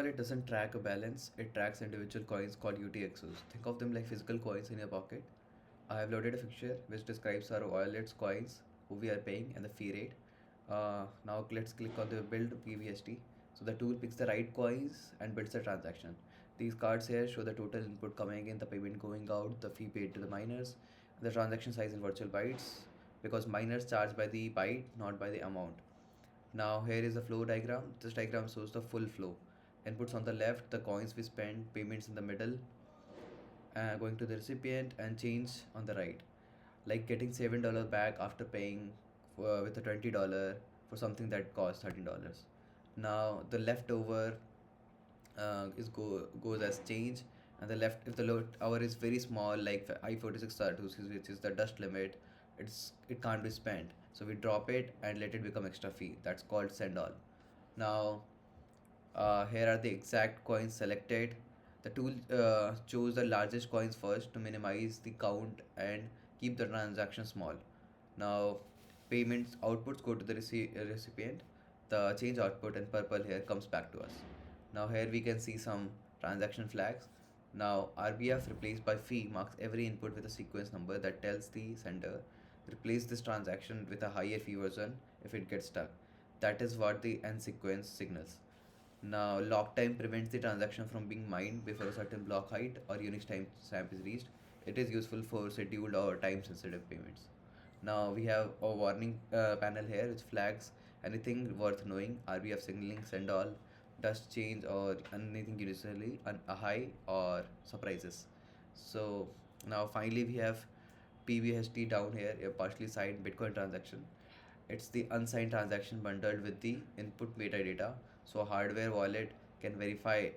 wallet doesn't track a balance, it tracks individual coins called UTXOs. Think of them like physical coins in your pocket. I have loaded a picture which describes our wallet's coins, who we are paying, and the fee rate. Now let's click on the build PBST. So the tool picks the right coins and builds the transaction. These cards here show the total input coming in, the payment going out, the fee paid to the miners, and the transaction size in virtual bytes, because miners charge by the byte, not by the amount. Now here is the flow diagram. This diagram shows the full flow. Inputs on the left, the coins we spend, payments in the middle, going to the recipient, and change on the right. Like getting $7 back after paying with a $20 for something that cost $13. Now the leftover goes as change, and the left, if the load hour is very small, like I-46R2, which is the dust limit, it can't be spent. So we drop it and let it become extra fee. That's called send all. Now here are the exact coins selected. The tool chose the largest coins first to minimize the count and keep the transaction small. Now, payments outputs go to the recipient. The change output in purple here comes back to us. Now, here we can see some transaction flags. Now, RBF replaced by fee marks every input with a sequence number that tells the sender replace this transaction with a higher fee version if it gets stuck. That is what the end sequence signals. Now, lock time prevents the transaction from being mined before a certain block height or Unix time stamp is reached. It is useful for scheduled or time sensitive payments. Now, we have a warning panel here which flags anything worth knowing, RBF signaling, send all, dust change, or anything usually a high or surprises. So, now finally, we have PBHT down here, a partially signed Bitcoin transaction. It's the unsigned transaction bundled with the input metadata, so hardware wallet can verify